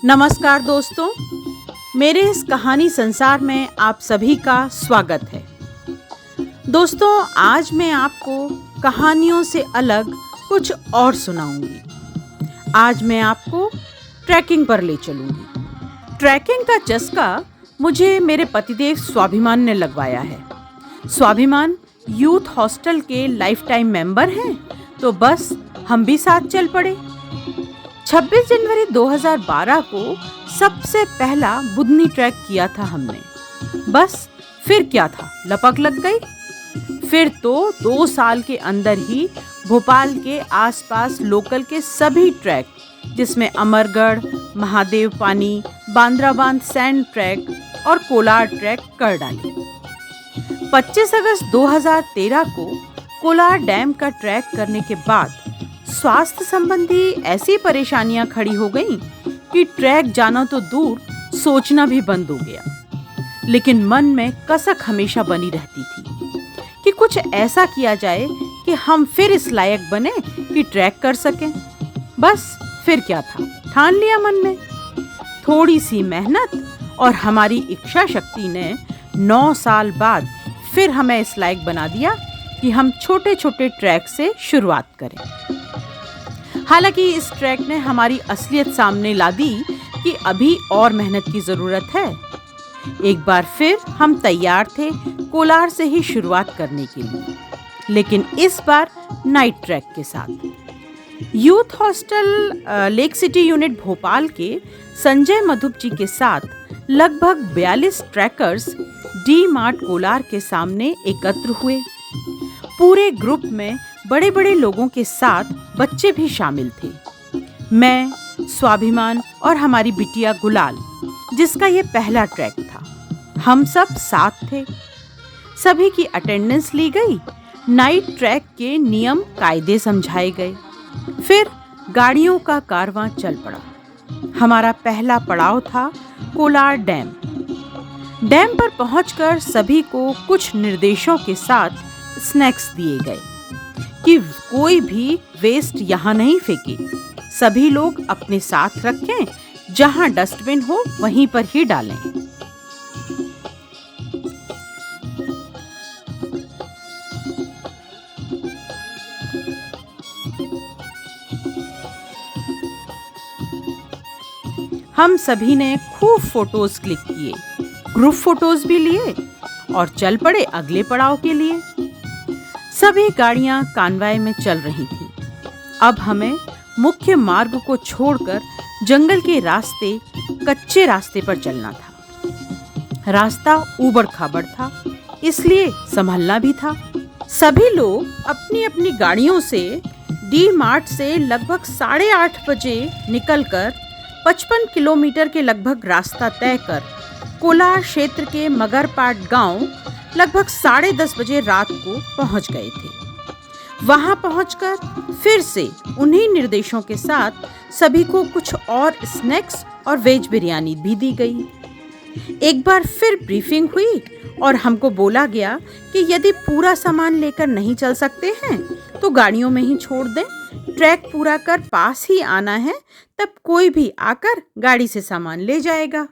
नमस्कार दोस्तों, मेरे इस कहानी संसार में आप सभी का स्वागत है। दोस्तों, आज मैं आपको कहानियों से अलग कुछ और सुनाऊंगी। आज मैं आपको ट्रैकिंग पर ले चलूंगी। ट्रैकिंग का चस्का मुझे मेरे पतिदेव स्वाभिमान ने लगवाया है। स्वाभिमान यूथ हॉस्टल के लाइफ टाइम मेंबर हैं, तो बस हम भी साथ चल पड़े। 26 जनवरी 2012 को सबसे पहला बुधनी ट्रैक किया था हमने। बस फिर क्या था, लपक लग गई। फिर तो 2 साल के अंदर ही भोपाल के आसपास लोकल के सभी ट्रैक, जिसमें अमरगढ़, महादेव पानी, बांद्रा बांध सैंड ट्रैक और कोलार ट्रैक कर डाले। 25 अगस्त 2013 को कोलार डैम का ट्रैक करने के बाद स्वास्थ्य संबंधी ऐसी परेशानियां खड़ी हो गईं कि ट्रैक जाना तो दूर, सोचना भी बंद हो गया। लेकिन मन में कसक हमेशा बनी रहती थी कि कुछ ऐसा किया जाए कि हम फिर इस लायक बने कि ट्रैक कर सकें। बस फिर क्या था, ठान लिया मन में। थोड़ी सी मेहनत और हमारी इच्छा शक्ति ने 9 साल बाद फिर हमें इस लायक बना दिया कि हम छोटे छोटे ट्रैक से शुरुआत करें। हालांकि इस ट्रैक ने हमारी असलियत सामने ला दी कि अभी और मेहनत की जरूरत है। एक बार फिर हम तैयार थे कोलार से ही शुरुआत करने के लिए, लेकिन इस बार नाइट ट्रैक के साथ। Youth hostel lake city unit Bhopal के संजय मधुप जी के साथ लगभग 42 ट्रैकर्स डी मार्ट कोलार के सामने एकत्र हुए। पूरे ग्रुप में बड़े बड़े लोगों के साथ बच्चे भी शामिल थे। मैं, स्वाभिमान और हमारी बिटिया गुलाल, जिसका ये पहला ट्रैक था, हम सब साथ थे। सभी की अटेंडेंस ली गई, नाइट ट्रैक के नियम कायदे समझाए गए। फिर गाड़ियों का कारवां चल पड़ा। हमारा पहला पड़ाव था कोलार डैम। डैम पर पहुंचकर सभी को कुछ निर्देशों के साथ स्नैक्स दिए गए कि कोई भी वेस्ट यहाँ नहीं फेंके। सभी लोग अपने साथ रखें, जहाँ डस्टबिन हो वहीं पर ही डालें। हम सभी ने खूब फोटोज क्लिक किए, ग्रुप फोटोज भी लिए और चल पड़े अगले पड़ाव के लिए। सभी गाड़ियां कानवाय में चल रही थी। अब हमें मुख्य मार्ग को छोड़कर जंगल के रास्ते, कच्चे रास्ते पर चलना था। रास्ता ऊबड़ खाबड़ था, इसलिए संभलना भी था। सभी लोग अपनी अपनी गाड़ियों से डी मार्ट से लगभग 8:30 बजे निकलकर 55 किलोमीटर के लगभग रास्ता तय कर कोलार क्षेत्र के मगरपाट गांव लगभग 10:30 बजे रात को पहुंच गए थे। वहां पहुंचकर फिर से उन्हीं निर्देशों के साथ सभी को कुछ और स्नैक्स और वेज बिरयानी भी दी गई। एक बार फिर ब्रीफिंग हुई और हमको बोला गया कि यदि पूरा सामान लेकर नहीं चल सकते हैं तो गाड़ियों में ही छोड़ दें। ट्रैक पूरा कर पास ही आना है, तब कोई भी आकर गाड़ी से सामान ले जाएगा।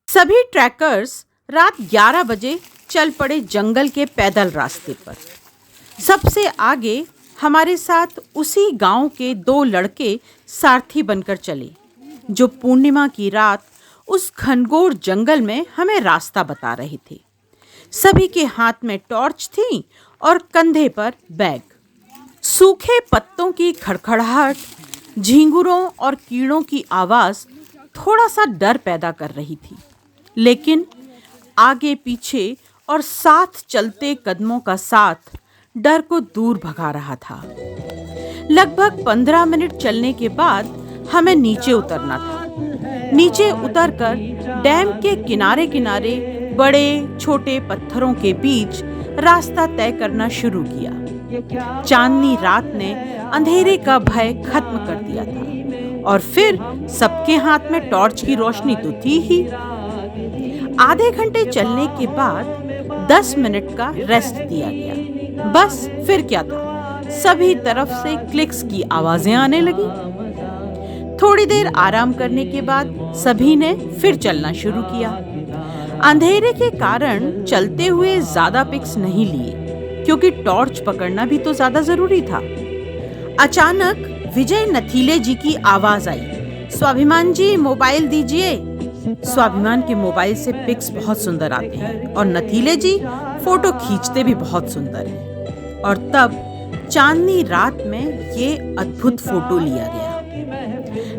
सभी ट्रैकर्स रात 11 बजे चल पड़े जंगल के पैदल रास्ते पर। सबसे आगे हमारे साथ उसी गांव के 2 लड़के सारथी बनकर चले, जो पूर्णिमा की रात उस घनघोर जंगल में हमें रास्ता बता रहे थे। सभी के हाथ में टॉर्च थी और कंधे पर बैग। सूखे पत्तों की खड़खड़ाहट, झींगुरों और कीड़ों की आवाज थोड़ा सा डर पैदा कर रही थी, लेकिन आगे पीछे और साथ चलते कदमों का साथ डर को दूर भगा रहा था। लगभग 15 मिनट चलने के बाद हमें नीचे उतरना था। नीचे उतरकर डैम के किनारे किनारे बड़े छोटे पत्थरों के बीच रास्ता तय करना शुरू किया। चांदनी रात ने अंधेरे का भय खत्म कर दिया था और फिर सबके हाथ में टॉर्च की रोशनी तो थी ही। आधे घंटे चलने के बाद 10 मिनट का रेस्ट दिया गया। बस फिर क्या था, सभी तरफ से क्लिक्स की आवाजें आने लगी। थोड़ी देर आराम करने के बाद सभी ने फिर चलना शुरू किया। अंधेरे के कारण चलते हुए ज्यादा पिक्स नहीं लिए, क्योंकि टॉर्च पकड़ना भी तो ज्यादा जरूरी था। अचानक विजय नथीले जी की आवाज आई, स्वाभिमान जी मोबाइल दीजिए। स्वाभिमान के मोबाइल से पिक्स बहुत सुंदर आते हैं और नथीले जी फोटो खींचते भी बहुत सुंदर हैं। और तब चांदनी रात में ये अद्भुत फोटो लिया गया।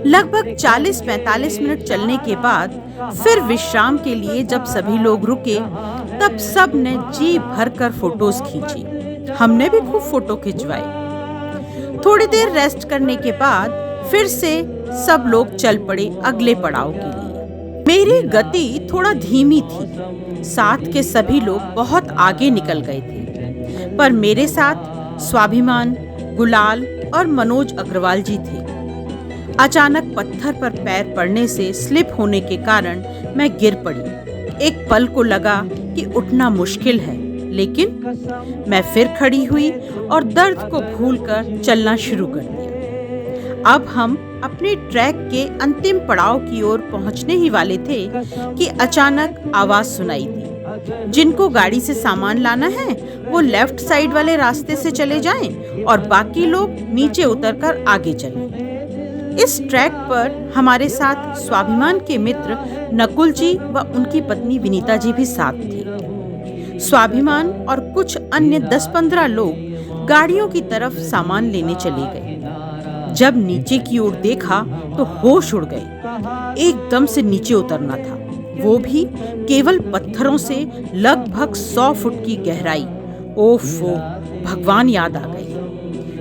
लगभग 40-45 मिनट चलने के बाद फिर विश्राम के लिए जब सभी लोग रुके, तब सब ने जी भरकर फोटोज खींची। हमने भी खूब फोटो खिंचवाए। थोड़ी देर रेस्ट करने के बाद फिर से सब लोग चल पड़े अगले पड़ाव के लिए। मेरी गति थोड़ा धीमी थी, साथ के सभी लोग बहुत आगे निकल गए थे, पर मेरे साथ स्वाभिमान, गुलाल और मनोज अग्रवाल जी थे। अचानक पत्थर पर पैर पड़ने से स्लिप होने के कारण मैं गिर पड़ी। एक पल को लगा कि उठना मुश्किल है, लेकिन मैं फिर खड़ी हुई और दर्द को भूलकर चलना शुरू कर दिया। अब हम अपने ट्रैक के अंतिम पड़ाव की ओर पहुंचने ही वाले थे कि अचानक आवाज सुनाई दी, जिनको गाड़ी से सामान लाना है वो लेफ्ट साइड वाले रास्ते से चले जाएं और बाकी लोग नीचे उतरकर आगे चलें। इस ट्रैक पर हमारे साथ स्वाभिमान के मित्र नकुल जी व उनकी पत्नी विनीता जी भी साथ थे। स्वाभिमान और कुछ अन्य 10-15 लोग गाड़ियों की तरफ सामान लेने चले गए। जब नीचे की ओर देखा तो होश उड़ गए। एकदम से नीचे उतरना था, वो भी केवल पत्थरों से लगभग 100 फुट की गहराई। ओफो, भगवान याद आ गए।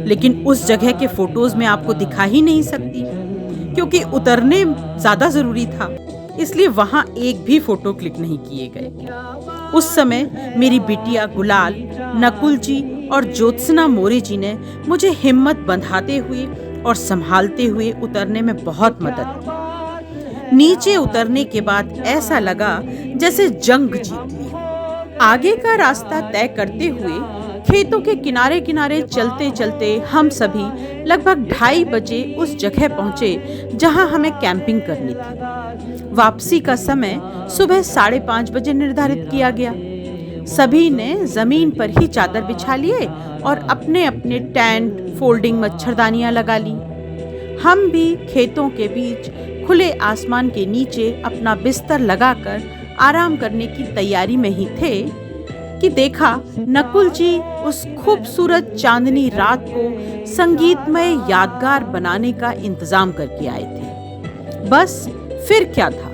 लेकिन उस जगह के फोटोज में आपको दिखा ही नहीं सकती, क्योंकि उतरने ज्यादा जरूरी था, इसलिए वहां एक भी फोटो क्लिक नहीं किए गए। उस समय मेरी बिटिया गुलाल, नकुल जी और ज्योत्सना मोरे जी ने मुझे हिम्मत बंधाते हुए और संभालते हुए उतरने में बहुत मदद की। नीचे उतरने के बाद ऐसा लगा जैसे जंग जीत ली। आगे का रास्ता तय करते हुए खेतों के किनारे किनारे चलते चलते हम सभी लगभग 2:30 बजे उस जगह पहुंचे जहां हमें कैंपिंग करनी थी। वापसी का समय सुबह 5:30 बजे निर्धारित किया गया। सभी ने जमीन पर ही चादर बिछा लिए और अपने अपने टेंट, फोल्डिंग मच्छरदानियां लगा ली। हम भी खेतों के बीच खुले आसमान के नीचे अपना बिस्तर लगाकर आराम करने की तैयारी में ही थे कि देखा नकुल जी उस खूबसूरत चांदनी रात को संगीतमय यादगार बनाने का इंतजाम करके आए थे। बस फिर क्या था,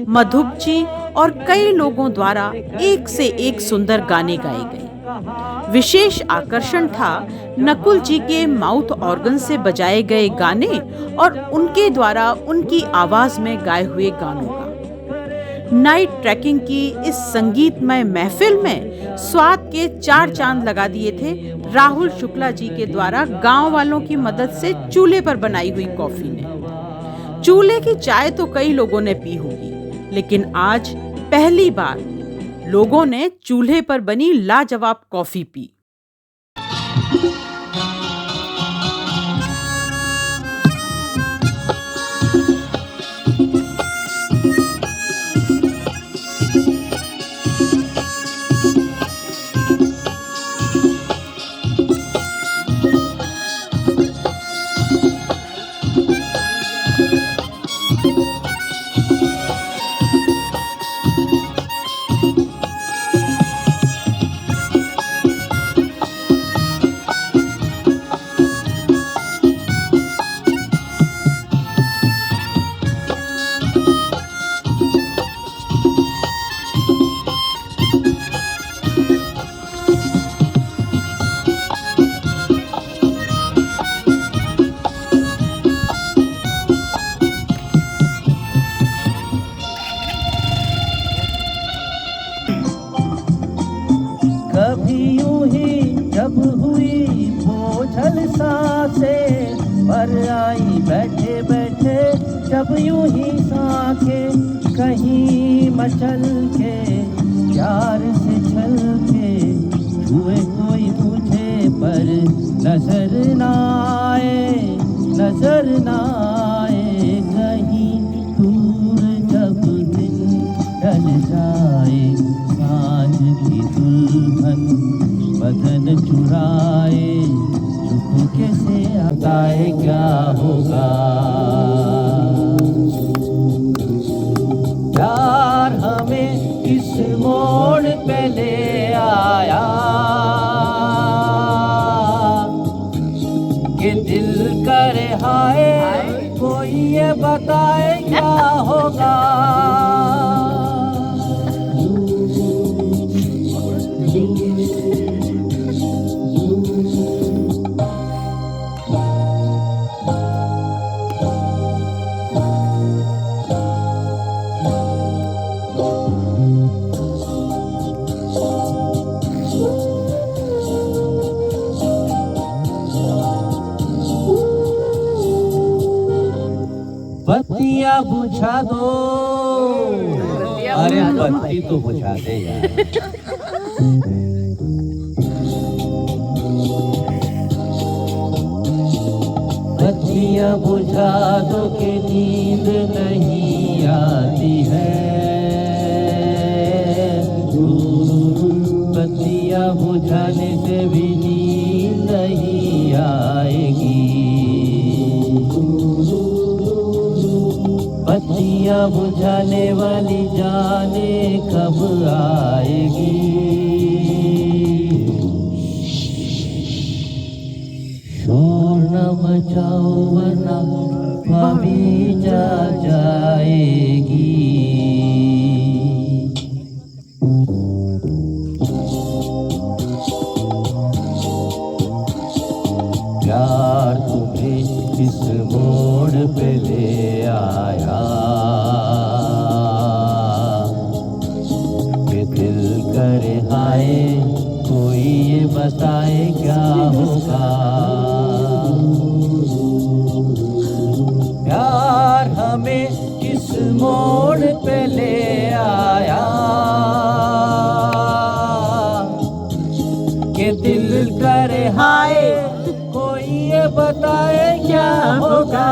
मधुप जी और कई लोगों द्वारा एक से एक सुंदर गाने गाए गए। विशेष आकर्षण था नकुल जी के माउथ ऑर्गन से बजाए गए गाने और उनके द्वारा उनकी आवाज में गाए हुए गानों का। नाइट ट्रैकिंग की इस संगीतमय महफिल में स्वाद के 4 चांद लगा दिए थे राहुल शुक्ला जी के द्वारा गांव वालों की मदद से चूल्हे पर बनाई हुई कॉफी ने। चूल्हे की चाय तो कई लोगों ने पी होगी, लेकिन आज पहली बार लोगों ने चूल्हे पर बनी लाजवाब कॉफी पी। कभी यूं ही जब हुई बोझल सांसें पर आई बैठे बैठे जब यूं ही सांखें कहीं मचल के प्यार से छल के छुए कोई मुझे पर नजर ना आए, नजर ना आए। होगा। बत्तियाँ बुझा दो, अरे बत्ती तो बुझा दे यार। बत्तियाँ बुझा दो कि नींद नहीं आती है। बत्तियाँ बुझाने से भी नींद नहीं आएगी। बत्तियाँ बुझाने वाली जाने कब आएगी। शोर न मचाओ वरना भाभी जा जाएगी। प्यार तुम्हें इस मोड़ पे ले आया कि दिल करे हाय कोई ये बताए क्या होगा। प्यार हमें इस मोड़ पे ले आया कि दिल करे हाय कोई ये बताए क्या होगा।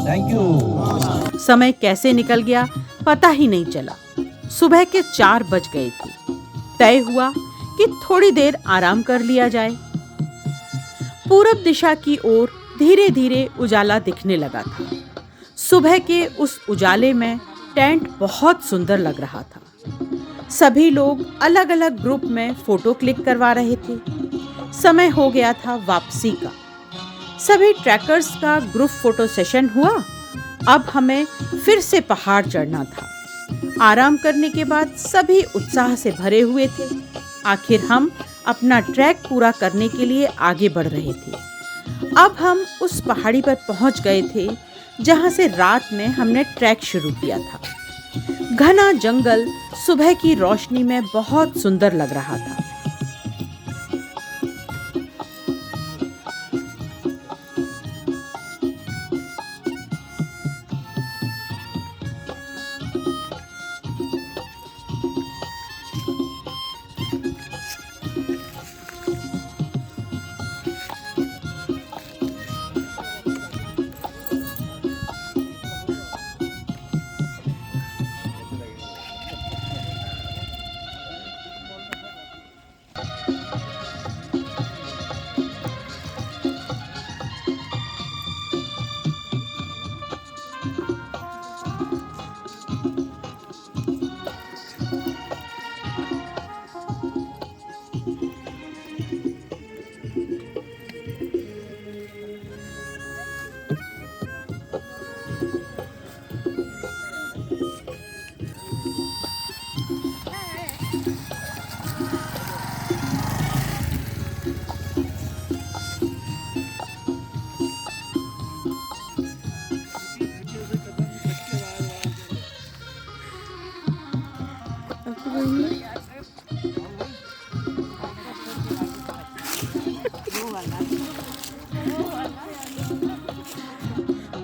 Thank you. समय कैसे निकल गया पता ही नहीं चला। सुबह के 4 बज गए थे। तय हुआ कि थोड़ी देर आराम कर लिया जाए। पूरब दिशा की ओर धीरे धीरे उजाला दिखने लगा था। सुबह के उस उजाले में टेंट बहुत सुंदर लग रहा था। सभी लोग अलग अलग ग्रुप में फोटो क्लिक करवा रहे थे। समय हो गया था वापसी का। सभी ट्रैकर्स का ग्रुप फोटो सेशन हुआ। अब हमें फिर से पहाड़ चढ़ना था। आराम करने के बाद सभी उत्साह से भरे हुए थे। आखिर हम अपना ट्रैक पूरा करने के लिए आगे बढ़ रहे थे। अब हम उस पहाड़ी पर पहुंच गए थे जहां से रात में हमने ट्रैक शुरू किया था। घना जंगल सुबह की रोशनी में बहुत सुंदर लग रहा था।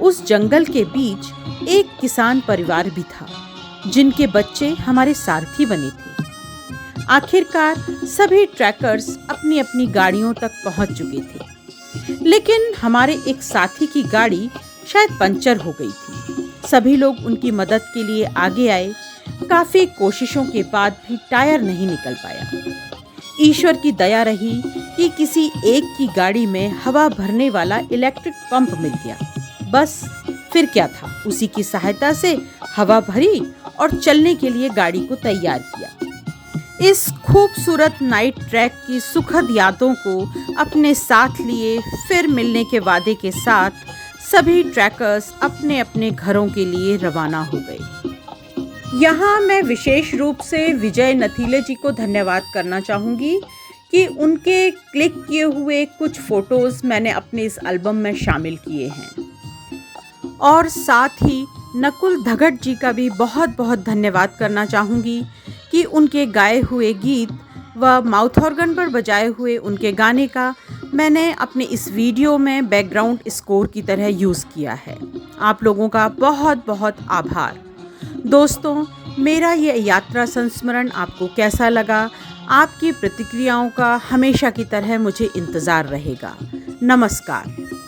उस जंगल के बीच एक किसान परिवार भी था जिनके बच्चे हमारे सारथी बने थे। आखिरकार सभी ट्रैकर्स अपनी अपनी गाड़ियों तक पहुंच चुके थे, लेकिन हमारे एक साथी की गाड़ी शायद पंचर हो गई थी। सभी लोग उनकी मदद के लिए आगे आए। काफी कोशिशों के बाद भी टायर नहीं निकल पाया। ईश्वर की दया रही कि किसी एक की गाड़ी में हवा भरने वाला इलेक्ट्रिक पंप मिल गया। बस फिर क्या था, उसी की सहायता से हवा भरी और चलने के लिए गाड़ी को तैयार किया। इस खूबसूरत नाइट ट्रैक की सुखद यादों को अपने साथ लिए फिर मिलने के वादे के साथ सभी ट्रैकर्स अपने अपने घरों के लिए रवाना हो गए। यहाँ मैं विशेष रूप से विजय नथीले जी को धन्यवाद करना चाहूँगी कि उनके क्लिक किए हुए कुछ फ़ोटोज़ मैंने अपने इस एल्बम में शामिल किए हैं। और साथ ही नकुल धगट जी का भी बहुत बहुत धन्यवाद करना चाहूँगी कि उनके गाए हुए गीत व माउथ ऑर्गन पर बजाए हुए उनके गाने का मैंने अपने इस वीडियो में बैकग्राउंड स्कोर की तरह यूज़ किया है। आप लोगों का बहुत बहुत आभार। दोस्तों, मेरा ये यात्रा संस्मरण आपको कैसा लगा? आपकी प्रतिक्रियाओं का हमेशा की तरह मुझे इंतज़ार रहेगा। नमस्कार।